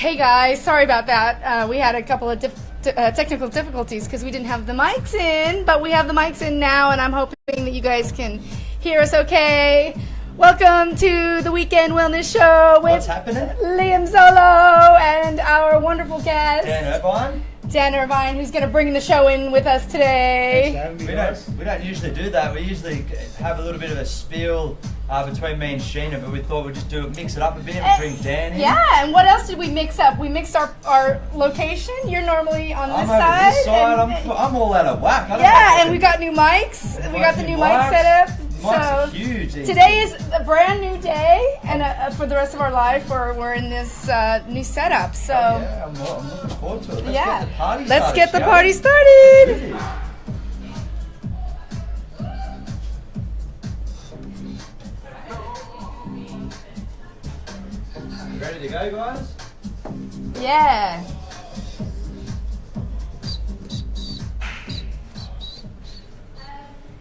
Hey guys, sorry about that. We had a couple of technical difficulties because we didn't have the mics in, but we have the mics in now, and I'm hoping that you guys can hear us okay. Welcome to the Weekend Wellness Show with Liam Zollo and our wonderful guest, Dan Irvine, who's going to bring the show in with us today. We don't usually do that. We usually have a little bit of a spiel between me and Sheena, but we thought we'd just mix it up a bit and bring Dan in. Yeah, and what else did we mix up? We mixed our location. You're normally on this side. I'm over this side. I'm all out of whack. And we got new mics. We got the new mic set up. Mics are huge. Today is a brand new day, and for the rest of our life, we're in this new setup. So I'm looking forward to it. Let's get the party started. Ready to go, guys? Yeah.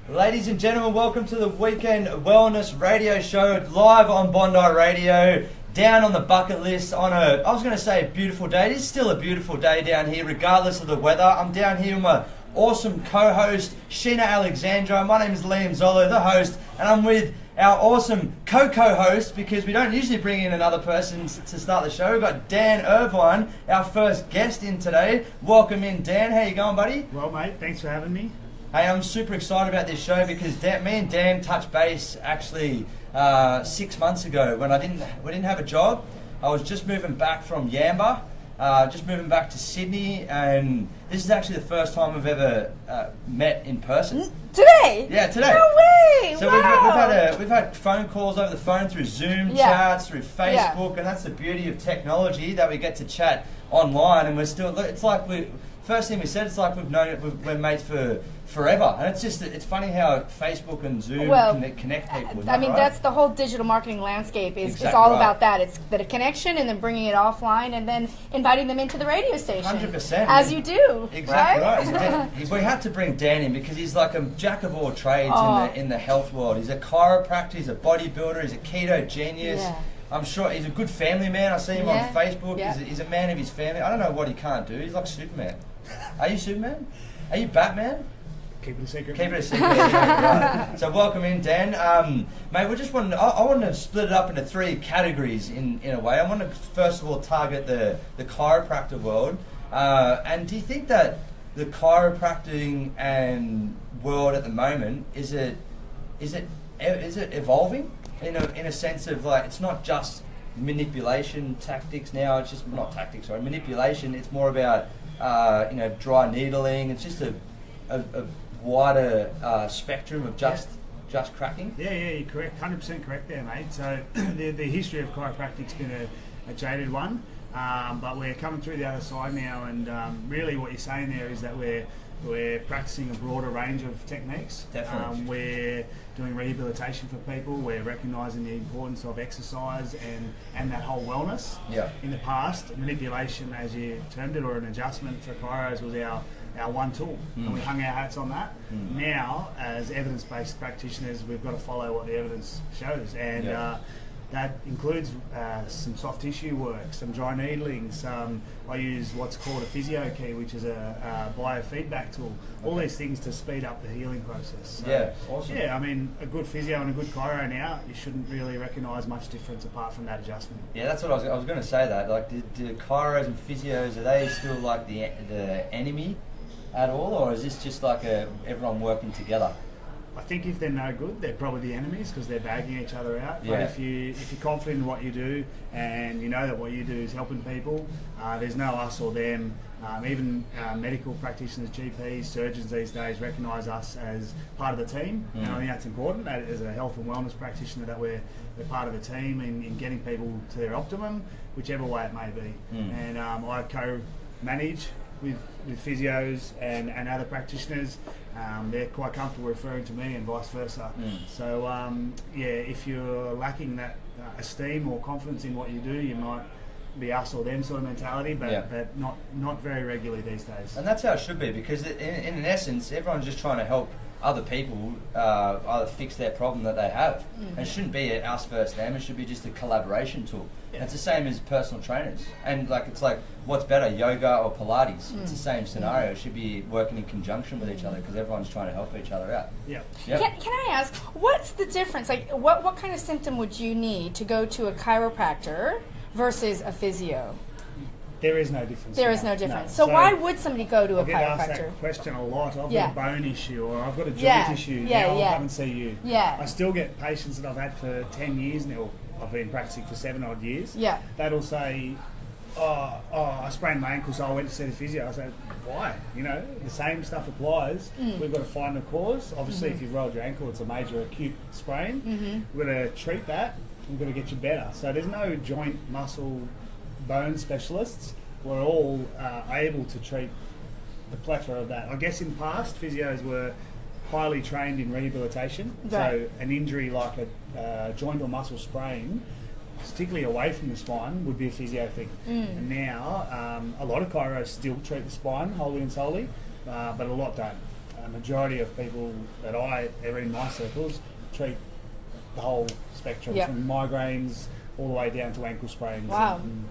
Ladies and gentlemen, welcome to the Weekend Wellness Radio Show, live on Bondi Radio, down on the bucket list on I was going to say a beautiful day. It is still a beautiful day down here, regardless of the weather. I'm down here with my awesome co-host, Sheena Alexandra. My name is Liam Zollo, the host, and I'm with our awesome co-host, because we don't usually bring in another person to start the show. We've got Dan Irvine, our first guest in today. Welcome in, Dan. How you going, buddy? Well, mate, thanks for having me. Hey, I'm super excited about this show because me and Dan touched base actually 6 months ago when we didn't have a job. I was just moving back from Yamba, just moving back to Sydney, and this is actually the first time we've ever met in person. Today? Yeah, today. No way! So wow. we've had phone calls over the phone, through Zoom chats, through Facebook, and that's the beauty of technology, that we get to chat online, and it's like first thing we said, it's like we're mates for forever, and it's funny how Facebook and Zoom connect people. I mean, right? That's the whole digital marketing landscape. It's all right. about that. It's the connection, and then bringing it offline, and then inviting them into the radio station. 100%. As you do. Exactly right. We had to bring Dan in because he's like a jack of all trades in the health world. He's a chiropractor, he's a bodybuilder, he's a keto genius. Yeah. I'm sure he's a good family man. I see him on Facebook. Yeah. He's a man of his family. I don't know what he can't do. He's like Superman. Are you Superman? Are you Batman? Keep it a secret. Keep it a secret. Right. So welcome in, Dan. Mate, I wanted to split it up into three categories in a way. I want to first of all target the chiropractor world. And do you think that the chiropractic and world at the moment is it evolving in a sense of, like, it's not just manipulation tactics now. It's just not tactics, sorry, manipulation. It's more about dry needling. It's just a wider spectrum of just cracking. Yeah, you're correct. 100% correct there, mate. So the history of chiropractic's been a jaded one, but we're coming through the other side now, and really what you're saying there is that we're practicing a broader range of techniques. Definitely. We're doing rehabilitation for people. We're recognising the importance of exercise and that whole wellness. Yeah. In the past, manipulation, as you termed it, or an adjustment for chiros, was our one tool, and we hung our hats on that. Now, as evidence-based practitioners, we've got to follow what the evidence shows, and that includes some soft tissue work, some dry needling, I use what's called a physio key, which is a biofeedback tool. All these things to speed up the healing process. So, awesome. Yeah, I mean, a good physio and a good chiro now, you shouldn't really recognise much difference apart from that adjustment. Yeah, that's what I was going to say. That, like, do chiros and physios, are they still like the enemy at all, or is this just like everyone working together? I think if they're no good, they're probably the enemies because they're bagging each other out. Yeah. But if you're confident in what you do and you know that what you do is helping people, there's no us or them. Even medical practitioners, GPs, surgeons these days recognise us as part of the team. And I think that's important, that as a health and wellness practitioner, that we're part of the team in getting people to their optimum, whichever way it may be. And I co-manage with physios and other practitioners. They're quite comfortable referring to me and vice versa. So if you're lacking that esteem or confidence in what you do, you might be us or them sort of mentality, but not very regularly these days. And that's how it should be, because in essence, everyone's just trying to help other people either fix their problem that they have. And it shouldn't be us versus them. It should be just a collaboration tool. Yeah. It's the same as personal trainers. And it's like, what's better, yoga or Pilates? It's the same scenario. It should be working in conjunction with each other because everyone's trying to help each other out. Yeah. Can I ask, what's the difference? Like, what kind of symptom would you need to go to a chiropractor versus a physio? There is no difference. There is no difference. No. So why would somebody go to a chiropractor? I get asked that question a lot. I've got a bone issue or I've got a joint issue. Now I'll come and see you. Yeah. I still get patients that I've had for 10 years now. I've been practicing for 7 odd years. Yeah. That'll say, oh, I sprained my ankle, so I went to see the physio. I say, why? You know, the same stuff applies. We've got to find the cause. Obviously, if you've rolled your ankle, it's a major acute sprain. We've got to treat that. We've got to get you better. So there's no joint, muscle, bone specialists. We're all able to treat the plethora of that. I guess in past, physios were highly trained in rehabilitation. Right. So an injury like a joint or muscle sprain, particularly away from the spine, would be a physio thing. And now, a lot of chiros still treat the spine wholly and solely, but a lot don't. A majority of people that are in my circles treat the whole spectrum, from migraines all the way down to ankle sprains. Wow. And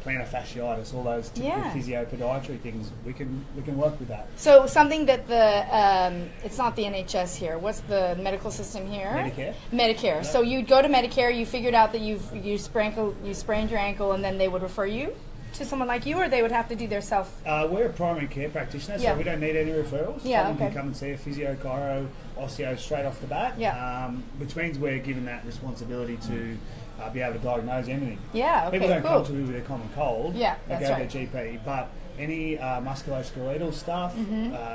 plantar fasciitis, all those typical physio-podiatry things, we can work with that. So something that it's not the NHS here. What's the medical system here? Medicare. Medicare. Yeah. So you'd go to Medicare, you figured out that you sprained your ankle, and then they would refer you to someone like you, or they would have to do their self? We're a primary care practitioner, so we don't need any referrals. Someone can come and see a physio, chiro, osteo straight off the bat, which means we're given that responsibility to be able to diagnose anything. Yeah, okay, People don't cool. come to me with a common cold, yeah, they go to their GP, but any musculoskeletal stuff,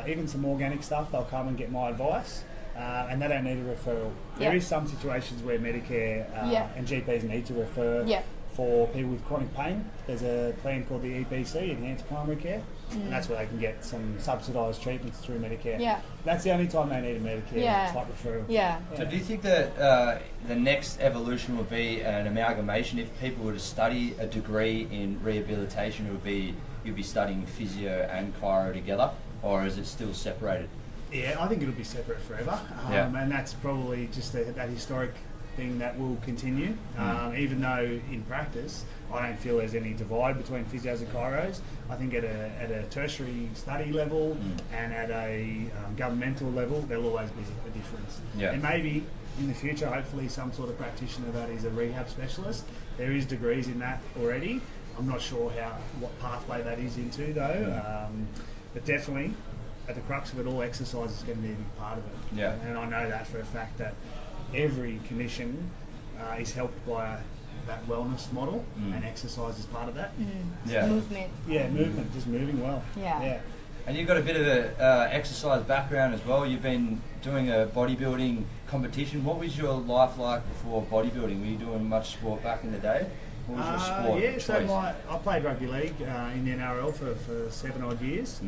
even some organic stuff, they'll come and get my advice. And they don't need a referral. There is some situations where Medicare and GPs need to refer for people with chronic pain. There's a plan called the EPC, Enhanced Primary Care, and that's where they can get some subsidised treatments through Medicare. Yeah. That's the only time they need a Medicare type referral. Yeah. So do you think that the next evolution will be an amalgamation? If people were to study a degree in rehabilitation, it would be you'd be studying physio and chiro together, or is it still separated? Yeah, I think it'll be separate forever, and that's probably just that historic thing that will continue. Even though in practice, I don't feel there's any divide between physios and chiros. I think at a tertiary study level and at a governmental level, there'll always be a difference. Yeah. And maybe in the future, hopefully, some sort of practitioner that is a rehab specialist. There is degrees in that already. I'm not sure what pathway that is into though, but definitely. At the crux of it all, exercise is going to be a big part of it. Yeah. And I know that for a fact that every condition is helped by that wellness model, and exercise is part of that. Yeah. Movement. Yeah, movement, just moving well. Yeah. And you've got a bit of an exercise background as well. You've been doing a bodybuilding competition. What was your life like before bodybuilding? Were you doing much sport back in the day? What was your sport choice? So I played rugby league in the NRL for 7 odd years.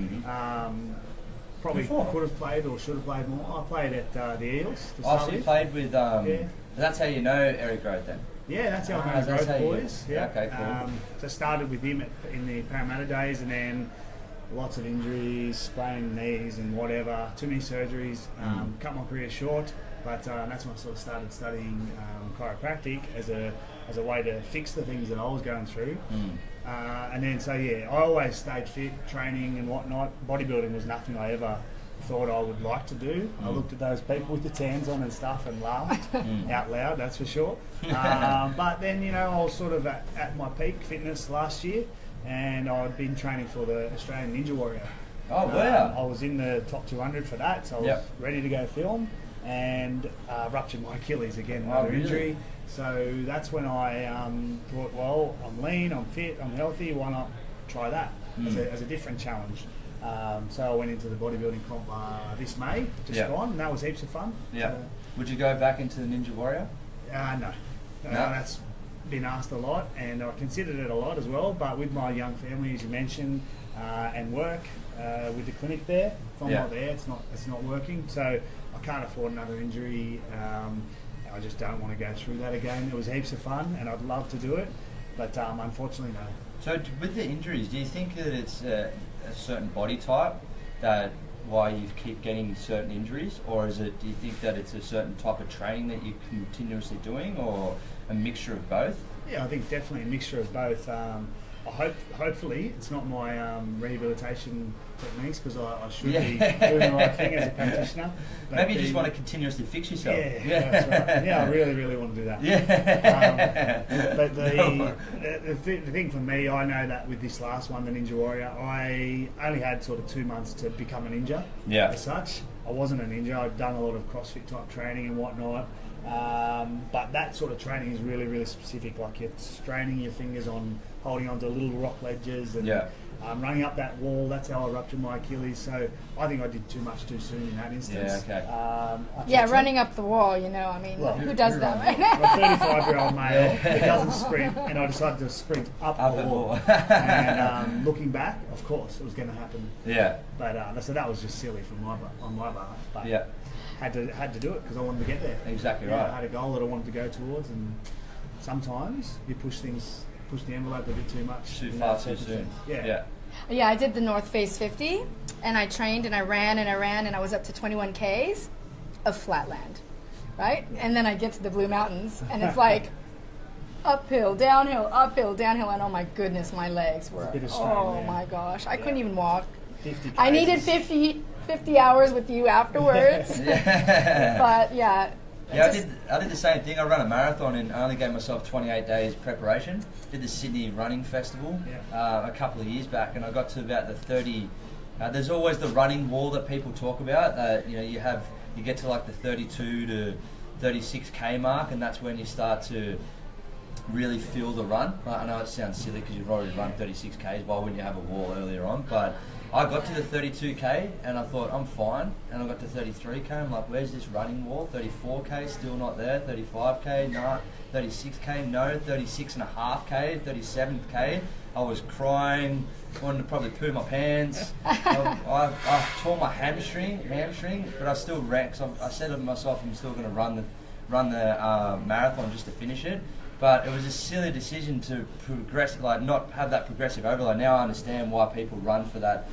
Probably could have played or should have played more. I played at the Eels. So you played with... That's how you know Eric Grove then? Yeah, that's how I know Grove boys. Okay, cool. So I started with him in the Parramatta days, and then lots of injuries, sprained knees and whatever, too many surgeries, cut my career short. But that's when I sort of started studying chiropractic as a way to fix the things that I was going through. And then, I always stayed fit, training and whatnot. Bodybuilding was nothing I ever thought I would like to do. I looked at those people with the tans on and stuff and laughed out loud, that's for sure. But then, I was sort of at my peak fitness last year, and I'd been training for the Australian Ninja Warrior. Oh, wow. I was in the top 200 for that, so I was ready to go film, and ruptured my Achilles again, another injury. So that's when I thought, well, I'm lean, I'm fit, I'm healthy, why not try that as a different challenge? So I went into the bodybuilding comp this May, just gone, and that was heaps of fun. Yeah. Would you go back into the Ninja Warrior? No. That's been asked a lot, and I considered it a lot as well, but with my young family, as you mentioned, and work with the clinic there, if I'm not there, it's not working. So I can't afford another injury. I just don't want to go through that again. It was heaps of fun, and I'd love to do it, but unfortunately, no. So with the injuries, do you think that it's a certain body type that why you keep getting certain injuries, or do you think that it's a certain type of training that you're continuously doing, or a mixture of both? Yeah, I think definitely a mixture of both. Hopefully it's not my rehabilitation techniques, because I should be doing the right thing as a practitioner. Maybe you just want to continuously fix yourself. Yeah, that's right. Yeah, I really want to do that. Yeah. But the thing for me, I know that with this last one, the Ninja Warrior, I only had sort of 2 months to become a ninja. Yeah. As such, I wasn't a ninja. I'd done a lot of CrossFit type training and whatnot. But that sort of training is really specific. Like, it's straining your fingers on holding onto little rock ledges and running up that wall. That's how I ruptured my Achilles. So I think I did too much too soon in that instance. Yeah, Yeah, running up the wall, you know, I mean, Well, who does that, right? I'm a 35-year-old male that doesn't sprint, and I decided to sprint up the wall. And looking back, of course, it was going to happen. Yeah. But so that was just silly on my behalf. But Yeah. had to do it because I wanted to get there. Exactly Yeah, right. I had a goal that I wanted to go towards, and sometimes you push the envelope a bit too much. Too far, too soon. Yeah. Yeah, I did the North Face 50, and I trained and I ran, and I was up to 21 Ks of flatland, right? And then I get to the Blue Mountains, and it's like uphill, downhill, and oh my goodness, my legs were, bit of strain, oh yeah. my gosh, I couldn't even walk. 50 I needed Ks. 50 hours with you afterwards, but yeah. Yeah, I did the same thing. I ran a marathon and I only gave myself 28 days preparation. Did the Sydney Running Festival a couple of years back, and I got to about the 30. There's always the running wall that people talk about. You get to like the 32 to 36k mark, and that's when you start to really feel the run. I know it sounds silly because you've already run 36k's. Why wouldn't you have a wall earlier on? But I got to the 32k and I thought I'm fine, and I got to 33k. I'm like, where's this running wall? 34k, still not there. 35k, no. 36k, no. 36.5k, 37k. I was crying, wanted to probably poo my pants. I tore my hamstring, but I still ran. Cause I said to myself, I'm still going to run the marathon just to finish it. But it was a silly decision to not have that progressive overload. Now I understand why people run for that,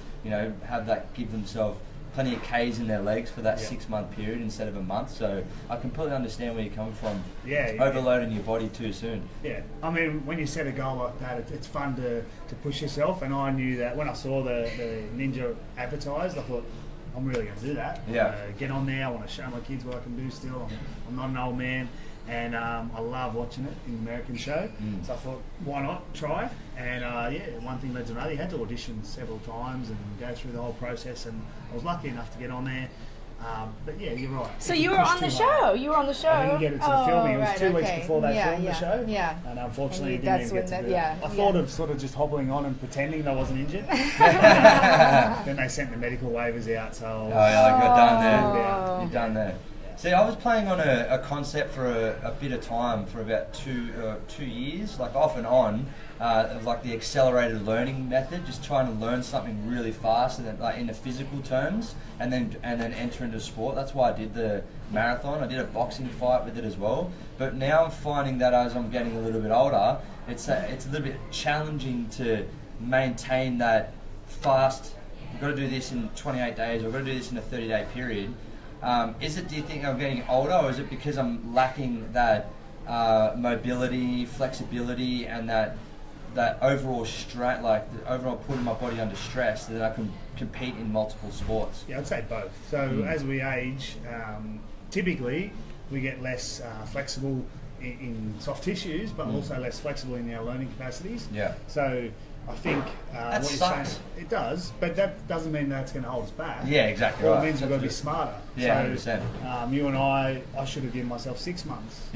give themselves plenty of Ks in their legs for that 6 month period instead of a month. So I completely understand where you're coming from. Overloading your body too soon. Yeah, I mean, when you set a goal like that, it's fun to push yourself. And I knew that when I saw the Ninja advertised, I thought, I'm really going to do that. Yeah. Get on there. I want to show my kids what I can do still. I'm not an old man. And I love watching it in the American show. So I thought, why not try? And one thing led to another. You had to audition several times and go through the whole process, and I was lucky enough to get on there. But yeah, you're right. So you were on the show. You were on the show. I didn't get it to the filming. It was 2 weeks before they filmed the show. Yeah. And unfortunately, And didn't even get to do it. I thought of sort of just hobbling on and pretending I wasn't injured. Then they sent the medical waivers out, so I was, you're done there. Yeah. You're done there. See, I was playing on a concept for a bit of time, for about 2 years, like off and on, of like the accelerated learning method, just trying to learn something really fast, and then, like in the physical terms, and then enter into sport. That's why I did the marathon. I did a boxing fight with it as well. But now I'm finding that as I'm getting a little bit older, it's a little bit challenging to maintain that fast. We've got to do this in 28 days, or we've got to do this in a 30-day period. Do you think I'm getting older, or is it because I'm lacking that mobility, flexibility, and that overall strength, like the overall putting my body under stress, so that I can compete in multiple sports? Yeah, I'd say both. So as we age, typically we get less flexible in soft tissues, but also less flexible in our learning capacities. Yeah. So I think that what you're sucks. saying, it does, but that doesn't mean that's going to hold us back. Yeah, exactly All right. it means we've got to be smarter. Yeah, so, 100%. You and I should have given myself 6 months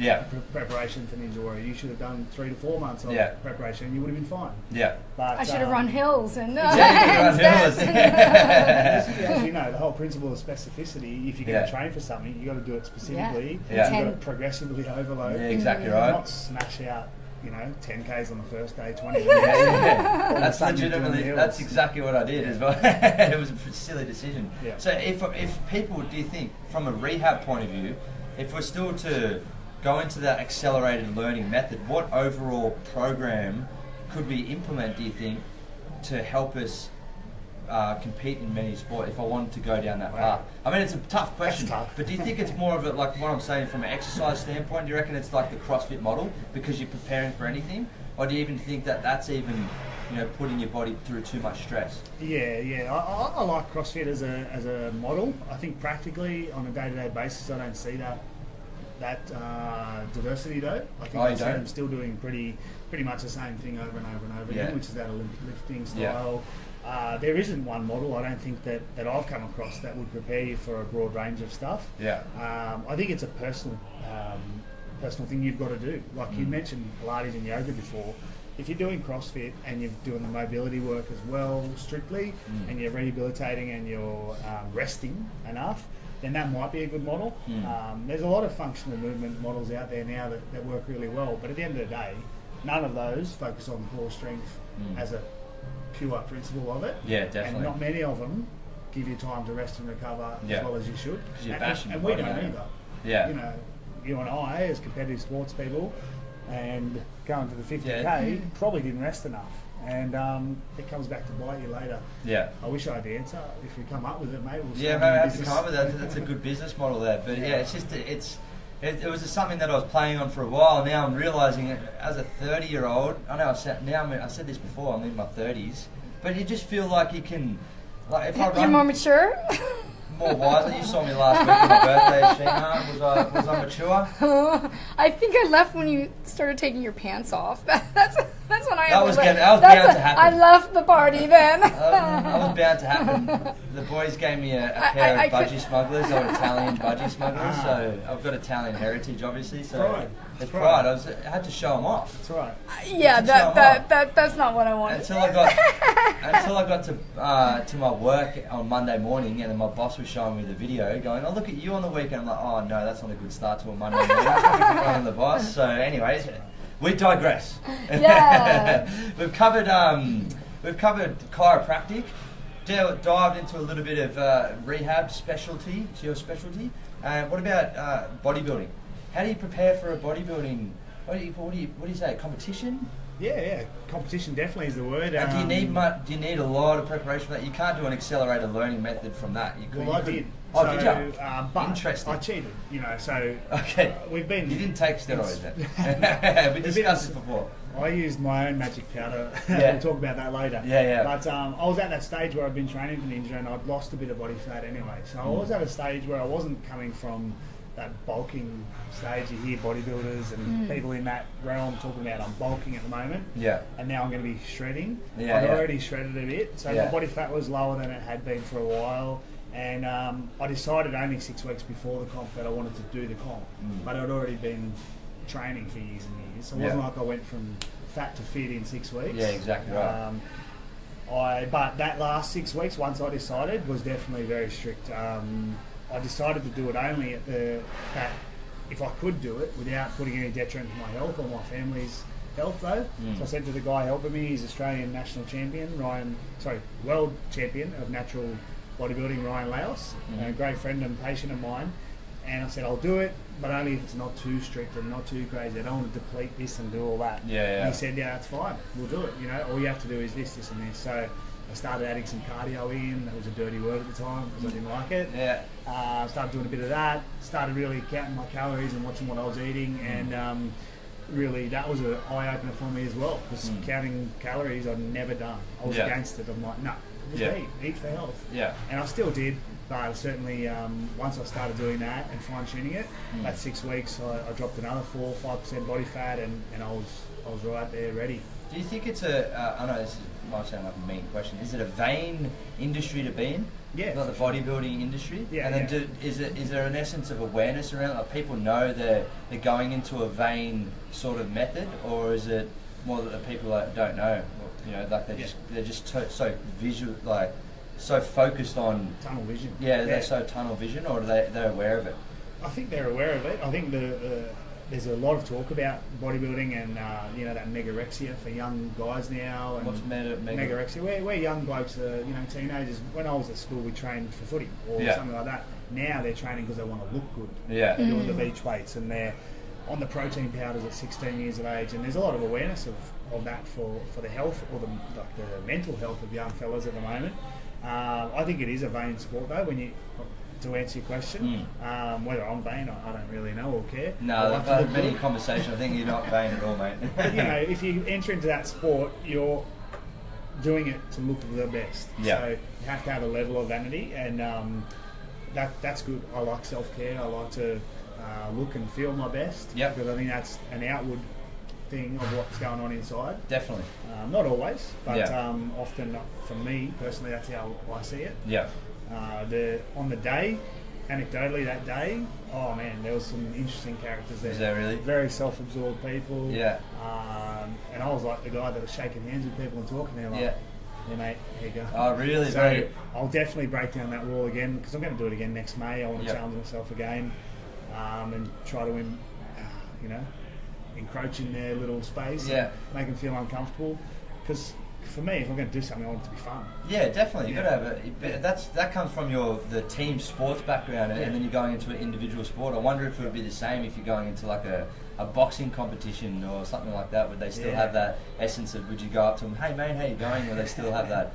preparation for Ninja Warrior. You should have done 3 to 4 months of preparation, and you would have been fine. Yeah. But, I should have run hills and hills. as you know, the whole principle of specificity, if you're going to train for something, you've got to do it specifically. Yeah. You've got to progressively overload. Yeah, exactly right. Not smash out 10Ks on the first day, 20. That's legitimately, that's exactly what I did as well. It was a silly decision. Yeah. So if people, do you think, from a rehab point of view, if we're still to go into that accelerated learning method, what overall program could we implement, do you think, to help us compete in many sports if I wanted to go down that path? I mean, it's a tough question, but do you think it's more of it like what I'm saying from an exercise standpoint? Do you reckon it's like the CrossFit model because you're preparing for anything, or do you even think that that's even putting your body through too much stress? Yeah. I like CrossFit as a model. I think practically on a day-to-day basis, I don't see that diversity though. I think I see them still doing pretty much the same thing over and over and over again, which is that Olympic lifting style. There isn't one model, I don't think, that I've come across that would prepare you for a broad range of stuff. I think it's a personal thing you've got to do. Like you mentioned Pilates and yoga before. If you're doing CrossFit and you're doing the mobility work as well strictly, and you're rehabilitating and you're resting enough, then that might be a good model. There's a lot of functional movement models out there now that work really well, but at the end of the day, none of those focus on core strength as a pure principle of it. Yeah, definitely. And not many of them give you time to rest and recover as well as you should. Because you're bashing and we don't either. Yeah. You and I, as competitive sports people, and going to the 50k, probably didn't rest enough. And it comes back to bite you later. Yeah. I wish I had the answer. If we come up with it, mate, we'll maybe I have to come up with that. That's a good business model there. But it's just it was just something that I was playing on for a while. Now I'm realising it as a 30-year-old. I know I said this before. I'm in my 30s, but you just feel like you can, like if I run. You're more mature. More wiser. You saw me last week on my birthday, Sheena. Was I mature? I think I left when you started taking your pants off. That's when I. That was bound to happen. I left the party then. That was bound to happen. The boys gave me a pair of budgie smugglers. They were Italian budgie smugglers, so I've got Italian heritage, obviously. So it's pride. I had to show them off. That's right. Yeah, that's not what I wanted. Until I got to my work on Monday morning, and then my boss was showing me the video, going, "Oh, look at you on the weekend." I'm like, "Oh no, that's not a good start to a Monday morning." I'm the boss. So, anyways, we digress. Yeah. We've covered chiropractic. Dived into a little bit of rehab specialty. It's your specialty. What about bodybuilding? How do you prepare for a bodybuilding? What do you say? Competition? Yeah. Competition definitely is the word. And do you need a lot of preparation for that? You can't do an accelerated learning method from that. I did. Oh, did you? But interesting. I cheated, so okay. We've been. You didn't take steroids then. We discussed this before. I used my own magic powder. We'll talk about that later. Yeah. But I was at that stage where I'd been training for Ninja and I'd lost a bit of body fat anyway. So I was at a stage where I wasn't coming from that bulking stage. You hear bodybuilders and people in that realm talking about I'm bulking at the moment. Yeah. And now I'm going to be shredding. Yeah. I'd already shredded a bit. So my body fat was lower than it had been for a while. And I decided only 6 weeks before the comp that I wanted to do the comp. But I'd already been training for years and years. So it wasn't like I went from fat to fit in 6 weeks. Yeah, exactly right. But that last 6 weeks, once I decided, was definitely very strict. I decided to do it only that if I could do it without putting any detriment to my health or my family's health though. So I said to the guy helping me, he's Australian national champion, world champion of natural bodybuilding, Ryan Laos, a great friend and patient of mine. And I said, I'll do it, but only if it's not too strict and not too crazy. I don't want to deplete this and do all that. And he said, yeah, that's fine. We'll do it. All you have to do is this, this and this. So I started adding some cardio in. That was a dirty word at the time because I didn't like it. Started doing a bit of that. Started really counting my calories and watching what I was eating. And really, that was an eye-opener for me as well. Because counting calories I'd never done. I was against it. I'm like, no, just eat for health. And I still did. But certainly, once I started doing that and fine-tuning it, that 6 weeks, I dropped another 4 or 5% body fat, and I was right there, ready. Do you think it's I know this might sound like a mean question, is it a vain industry to be in? Yeah. Like the bodybuilding industry? Yeah. And then is there an essence of awareness around it? Like people know they're going into a vain sort of method, or is it more that the people that don't know? Like they're just so visual, like so focused on tunnel vision. Yeah, they're so tunnel vision, or they're aware of it? I think they're aware of it. I think there's a lot of talk about bodybuilding and that megarexia for young guys now. And what's megarexia? We're young blokes, teenagers. When I was at school, we trained for footy or something like that. Now they're training because they want to look good. Yeah, they're doing the beach weights and they're on the protein powders at 16 years of age, and there's a lot of awareness of that for the health or the mental health of young fellas at the moment. I think it is a vain sport though. To answer your question, whether I'm vain, I don't really know or care. No, I've had many conversations. I think you're not vain at all, mate. But, if you enter into that sport, you're doing it to look the best. Yeah. So you have to have a level of vanity, and that's good. I like self-care. I like to look and feel my best. Yep. Because I think that's an outward thing of what's going on inside. Definitely. Not always, but Yeah. often for me personally, that's how I see it. Yeah. On the day, anecdotally that day, oh man, there was some interesting characters there. Is there really? Very self-absorbed people. Yeah. And I was like the guy that was shaking hands with people and talking to them. Like, yeah, mate, here you go. Oh, really? So I'll definitely break down that wall again because I'm going to do it again next May. I want to Yep. challenge myself again and try to encroach in their little space. Yeah. And make them feel uncomfortable. Because for me, if I'm going to do something, I want it to be fun. Yeah, definitely. You've got to have that comes from the team sports background, and then you're going into an individual sport. I wonder if it would be the same if you're going into like a boxing competition or something like that. Would they still have that essence of, would you go up to them, hey mate, how you going? Or they still have that,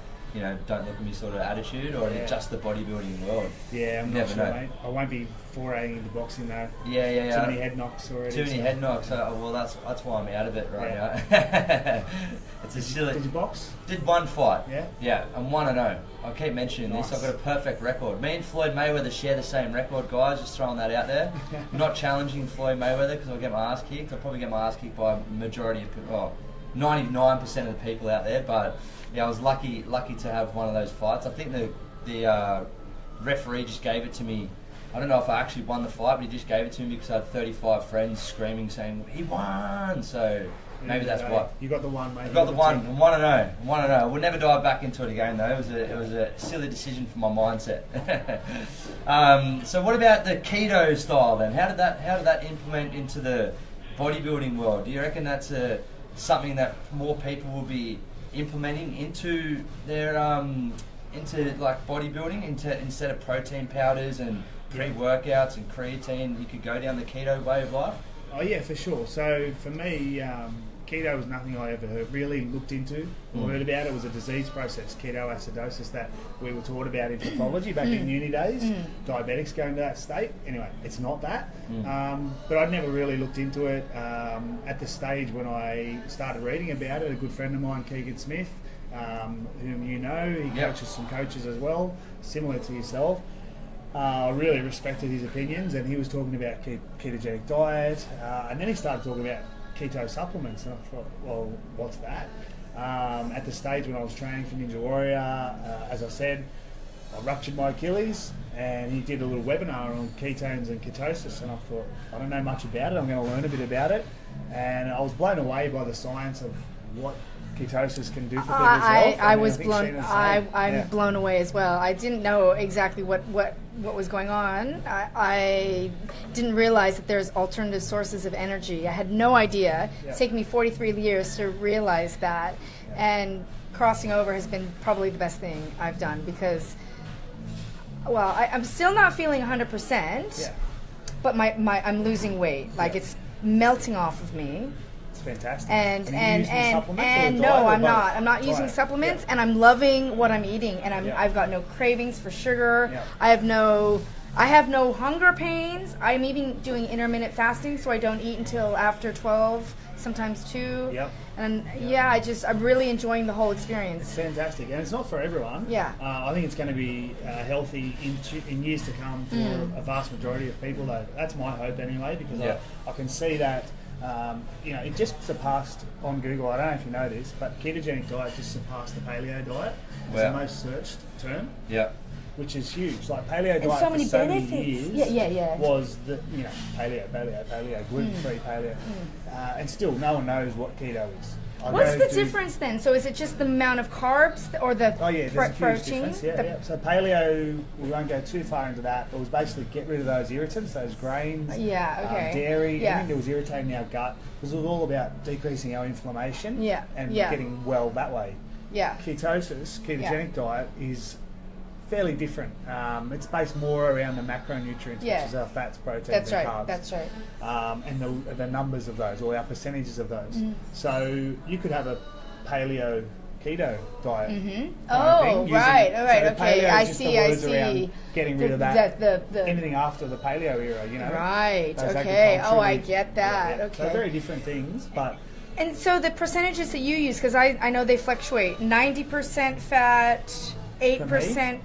don't look at me sort of attitude, or is it just the bodybuilding world? Yeah, I'm not sure, mate. I won't be foraying into boxing though. Yeah. Too many head knocks already. Too many head knocks. Well, that's why I'm out of it right now. It's a silly. Did you box? Did one fight. Yeah. Yeah, I'm 1-0. I keep mentioning this. I've got a perfect record. Me and Floyd Mayweather share the same record, guys. Just throwing that out there. Not challenging Floyd Mayweather because I'll get my ass kicked. I'll probably get my ass kicked by a majority of people. 99% of the people out there. But yeah, I was lucky to have one of those fights. I think the referee just gave it to me. I don't know if I actually won the fight, but he just gave it to me because I had 35 friends screaming, saying he won. So maybe that's what. You got the one, mate. I got the one. I'm 1-0. 1-0. I would never dive back into it again, though. It was a silly decision for my mindset. So what about the keto style then? How did that implement into the bodybuilding world? Do you reckon that's something that more people will be implementing into their into like bodybuilding, instead of protein powders and pre-workouts and creatine, you could go down the keto way of life? Oh yeah, for sure. So for me, keto was nothing I ever really looked into or heard about. It was a disease process, ketoacidosis, that we were taught about in pathology back in uni days. Diabetics go into that state. Anyway, it's not that. But I'd never really looked into it. At the stage when I started reading about it, a good friend of mine, Keegan Smith, whom you know, he coaches some coaches as well, similar to yourself. I really respected his opinions, and he was talking about ketogenic diet, and then he started talking about keto supplements, and I thought, well, what's that? At the stage when I was training for Ninja Warrior, as I said, I ruptured my Achilles, and he did a little webinar on ketones and ketosis, and I thought, I don't know much about it, I'm going to learn a bit about it, and I was blown away by the science of what ketosis can do for people's health. I'm blown away as well. I didn't know exactly what was going on. I didn't realize that there's alternative sources of energy. I had no idea. It's taken me 43 years to realize that. And crossing over has been probably the best thing I've done because, well, I'm still not feeling 100%, but my I'm losing weight. Like it's melting off of me. Fantastic. And no, I'm not. I'm not using supplements, and I'm loving what I'm eating, and I've got no cravings for sugar. I have no hunger pains. I'm even doing intermittent fasting, so I don't eat until after 12, sometimes 2. And I'm really enjoying the whole experience. It's fantastic, and it's not for everyone. I think it's going to be healthy in years to come for a vast majority of people. Though that's my hope anyway, because I can see that. It just surpassed on Google. I don't know if you know this, but ketogenic diet just surpassed the paleo diet as the most searched term. Which is huge. Like paleo diet so many for so benefits. many years was the paleo, gluten-free paleo, and still no one knows what keto is. What's the difference then? So is it just the amount of carbs or the there's a huge difference. So paleo, we won't go too far into that, but it was basically get rid of those irritants, those grains, dairy, anything that was irritating our gut, because it was all about decreasing our inflammation and getting well that way. Ketogenic diet is fairly different. It's based more around the macronutrients, which is our fats, proteins, and carbs. That's right. And the numbers of those, or our percentages of those. So you could have a paleo keto diet. Oh, right. All right. So Okay. paleo I is just see. the I words see. around getting rid of that. The Anything after the paleo era, you know. Right. Those Okay. Oh, I agricultural- get that. Yeah. Okay. So very different things, but And so the percentages that you use, because I know they fluctuate. 90% fat, 8%.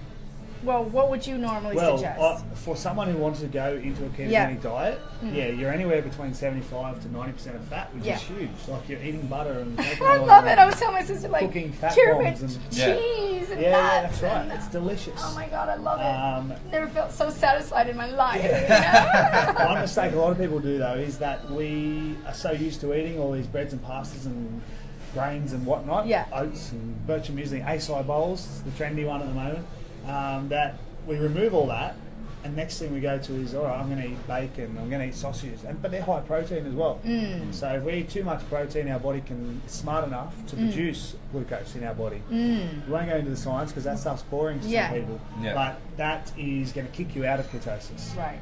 Well, what would you normally suggest? For someone who wants to go into a ketogenic diet, you're anywhere between 75 to 90% of fat, which is huge. Like you're eating butter and I love it. I was telling my sister, like, cooking fat cured bombs and cheese and yeah, nuts. that's right. and- It's delicious. Oh my God, I love it. Never felt so satisfied in my life. One mistake a lot of people do though is that we are so used to eating all these breads and pastas and grains and whatnot, oats and birch muesli, acai bowls, the trendy one at the moment, that we remove all that, and next thing we go to is, all right, I'm going to eat bacon, I'm going to eat sausages, but they're high protein as well. So if we eat too much protein, our body is smart enough to produce glucose in our body. We won't go into the science because that stuff's boring to some people, but that is going to kick you out of ketosis. Right.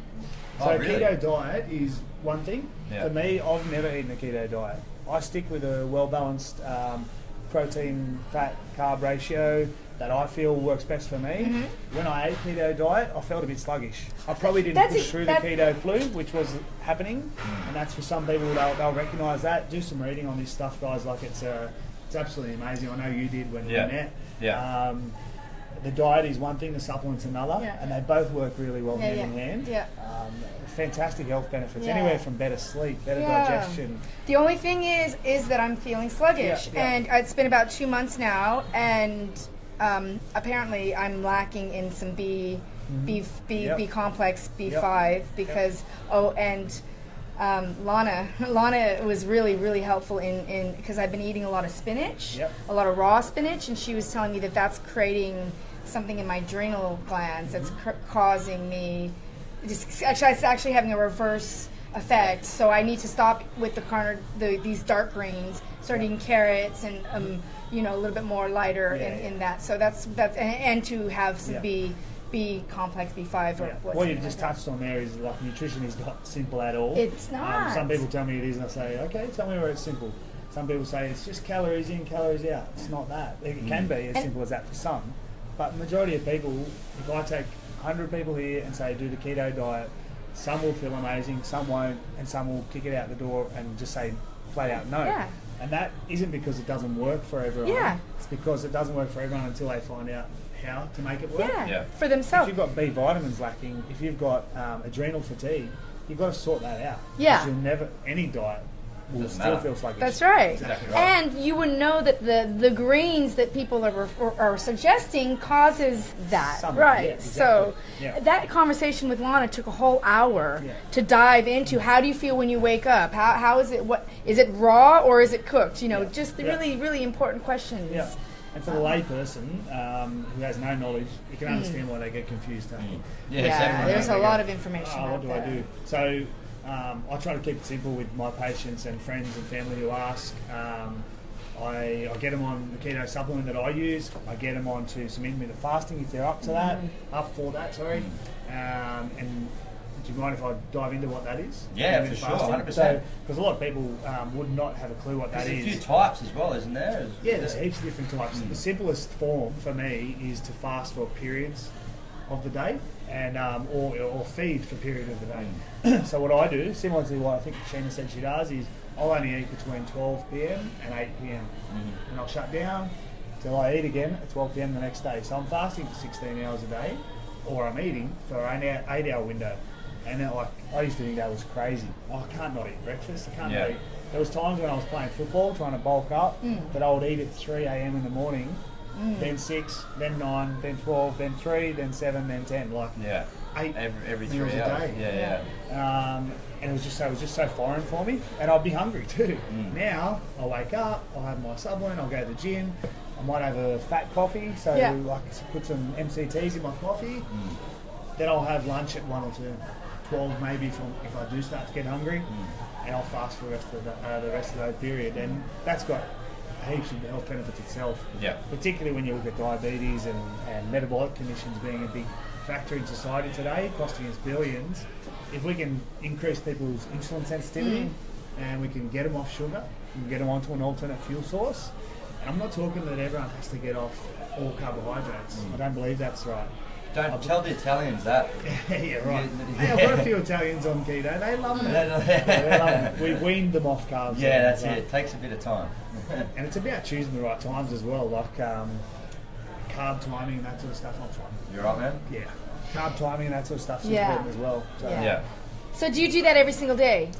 So really? keto diet is one thing. For me, I've never eaten a keto diet. I stick with a well-balanced protein, fat, carb ratio that I feel works best for me. When I ate keto diet, I felt a bit sluggish. I probably didn't push through the keto flu, which was happening, and that's for some people, they'll recognise that. Do some reading on this stuff, guys. Like it's absolutely amazing. I know you did when we met. The diet is one thing, the supplement's another, and they both work really well hand in hand. Fantastic health benefits, anywhere from better sleep, better digestion. The only thing is that I'm feeling sluggish, and it's been about 2 months now, and apparently I'm lacking in some B complex, B5, because Lana was really helpful in because I've been eating a lot of spinach, a lot of raw spinach, and she was telling me that that's creating something in my adrenal glands that's causing me. It's actually having a reverse effect. So I need to stop with these dark greens, start eating carrots and a little bit more lighter in that. So that's and to have some B complex, B5 or what you just touched on there is like nutrition is not simple at all. It's not. Some people tell me it is, and I say, okay, tell me where it's simple. Some people say it's just calories in, calories out. It's not that. It can be as simple as that for some, but the majority of people, if I take 100 people here and say do the keto diet, some will feel amazing, some won't, and some will kick it out the door and just say flat out no. And that isn't because it doesn't work for everyone. It's because it doesn't work for everyone until they find out how to make it work. For themselves. If you've got B vitamins lacking, if you've got adrenal fatigue, you've got to sort that out. You'll never, any diet will still feel sluggish. That's right. Exactly right. And you would know that the greens that people are suggesting causes that, right? So that conversation with Lana took a whole hour to dive into. How do you feel when you wake up? How is it? What is it, raw or is it cooked? Just the really important questions. And for the layperson who has no knowledge, you can understand why they get confused. There's a lot of information. What do I do? So I try to keep it simple with my patients and friends and family who ask. I get them on the keto supplement that I use. I get them on to some intermittent fasting if they're up for that. And do you mind if I dive into what that is? Yeah, for sure, 100%. Because a lot of people would not have a clue what that is. There's a few types as well, isn't there? There's heaps of different types. The simplest form for me is to fast for periods of the day, and or feed for period of the day. So what I do, similar to what I think Sheena said she does, is I'll only eat between 12 p.m. and 8 p.m. And I'll shut down till I eat again at 12 p.m. the next day. So I'm fasting for 16 hours a day, or I'm eating for an 8-hour window. And then, I used to think that was crazy. I can't not eat breakfast. I can't not eat. There was times when I was playing football, trying to bulk up, that I would eat at 3 a.m. in the morning, then 6, then 9, then 12, then 3, then 7, then 10. 8 every 3 meals hours. a day. And it was just so foreign for me, and I'd be hungry too. Now I wake up, I'll have my supplement, I'll go to the gym, I might have a fat coffee, so put some MCTs in my coffee. Then I'll have lunch at 1 or 2. 12 maybe if I do start to get hungry, and I'll fast for the rest of that period, and that's got heaps of health benefits itself. Particularly when you look at diabetes and metabolic conditions being a big factor in society today, costing us billions. If we can increase people's insulin sensitivity and we can get them off sugar and get them onto an alternate fuel source, I'm not talking that everyone has to get off all carbohydrates. I don't believe that's right. Don't tell the Italians that. Yeah, right. Hey, I've got a few Italians on keto. They love it. They love it. We weaned them off carbs. Yeah, that's it. It takes a bit of time. And it's about choosing the right times as well, like carb timing and that sort of stuff. I'm fine. You're right, man? Yeah. Carb timing and that sort of stuff is important as well. So, Yeah. So do you do that every single day?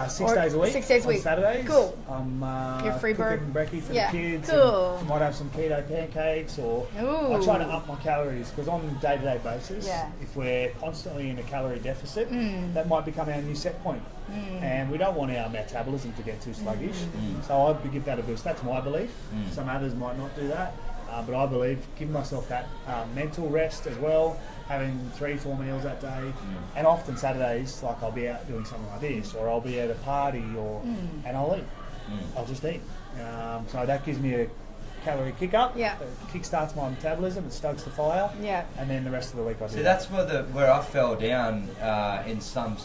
6 days a week. 6 days a week. On Saturdays. Cool. I'm You're free bird. cooking brekkie for the kids. Cool. And might have some keto pancakes, or Ooh. I try to up my calories because on a day-to-day basis, Yeah. if we're constantly in a calorie deficit, that might become our new set point. And we don't want our metabolism to get too sluggish. So I'd give that a boost. That's my belief. Some others might not do that. But I believe giving myself that mental rest as well, having 3-4 meals that day, and often Saturdays, like I'll be out doing something like this, or I'll be at a party, or and I'll eat. I'll just eat. So that gives me a calorie kick up. Yeah. It kick starts my metabolism. It stokes the fire. Yeah. And then the rest of the week I do. See, that's where I fell down in some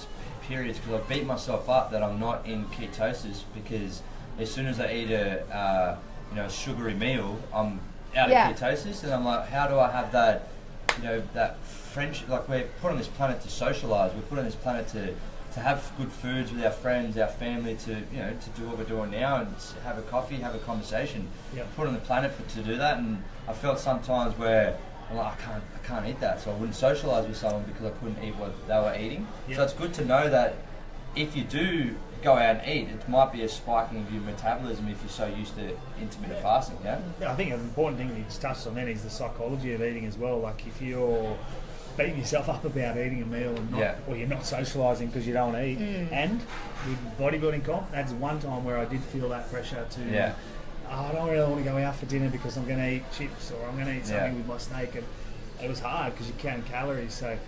periods, because I beat myself up that I'm not in ketosis, because as soon as I eat a sugary meal, I'm out of ketosis, and I'm like, how do I have that, that friendship? Like, we're put on this planet to socialise. We're put on this planet to have good foods with our friends, our family, to do what we're doing now, and have a coffee, have a conversation. Yep. Put on the planet to do that, and I felt sometimes where I'm like, I can't eat that, so I wouldn't socialise with someone because I couldn't eat what they were eating. Yep. So it's good to know that if you do go out and eat, it might be a spiking of your metabolism if you're so used to intermittent fasting. Yeah, I think an important thing you just touched on then is the psychology of eating as well. Like, if you're beating yourself up about eating a meal and not, or you're not socialising because you don't eat, and with bodybuilding comp, that's one time where I did feel that pressure to I don't really want to go out for dinner because I'm going to eat chips, or I'm going to eat something with my steak, and it was hard because you count calories. So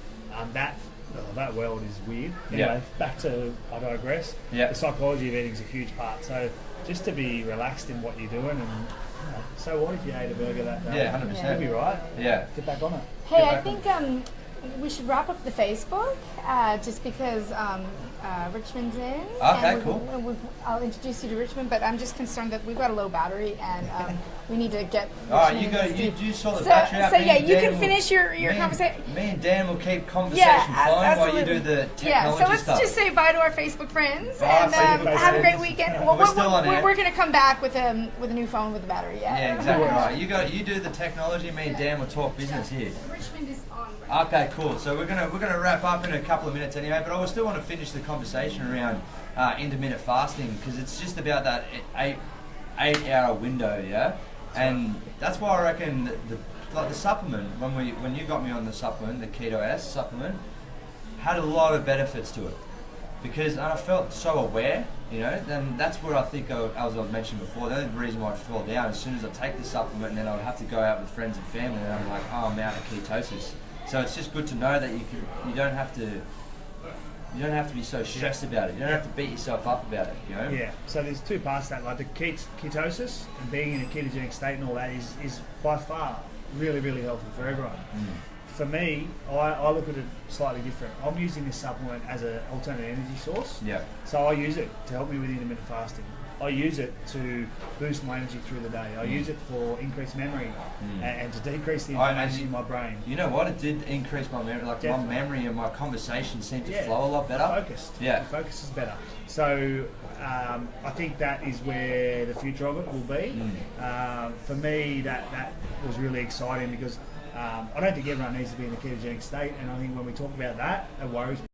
that world is weird. Anyway, back to, I digress. The psychology of eating is a huge part. So just to be relaxed in what you're doing, and so what if you ate a burger that day? 100%. You'll be right. Yeah. Get back on it. Hey, I think we should wrap up the Facebook, just because Richmond's in. Okay, and cool. I'll introduce you to Richmond, but I'm just concerned that we've got a low battery, and we need to get. All right, you sort the battery out. So you can finish your conversation. Me and Dan will keep conversation flowing while you do the technology stuff. So let's just say bye to our Facebook friends, and Facebook have a great friends. weekend. We're still on air. We're going to come back with a new phone with a battery. Yeah, exactly right. You do the technology. Me and Dan will talk business here. Richmond is on. Okay, cool. So we're gonna wrap up in a couple of minutes anyway, but I still want to finish the conversation around intermittent fasting, because it's just about that 8-hour window, yeah. And that's why I reckon the supplement, when you got me on the supplement, the Keto AEST supplement, had a lot of benefits to it, because I felt so aware, then that's where I think, as I was mentioning before, the only reason why I fell down, as soon as I take the supplement, and then I would have to go out with friends and family, and I'm like, I'm out of ketosis. So it's just good to know that you don't have to be so stressed about it. You don't have to beat yourself up about it, Yeah. So there's two parts to that. Like, the ketosis and being in a ketogenic state and all that is by far really, really healthy for everyone. For me, I look at it slightly different. I'm using this supplement as an alternate energy source. Yeah. So I use it to help me with intermittent fasting. I use it to boost my energy through the day. I use it for increased memory and to decrease the inflammation in my brain. You know what? It did increase my memory. Like, my memory and my conversation seemed to flow a lot better. Focused. Yeah. The focus is better. So I think that is where the future of it will be. For me, that was really exciting, because I don't think everyone needs to be in a ketogenic state, and I think when we talk about that, it worries me.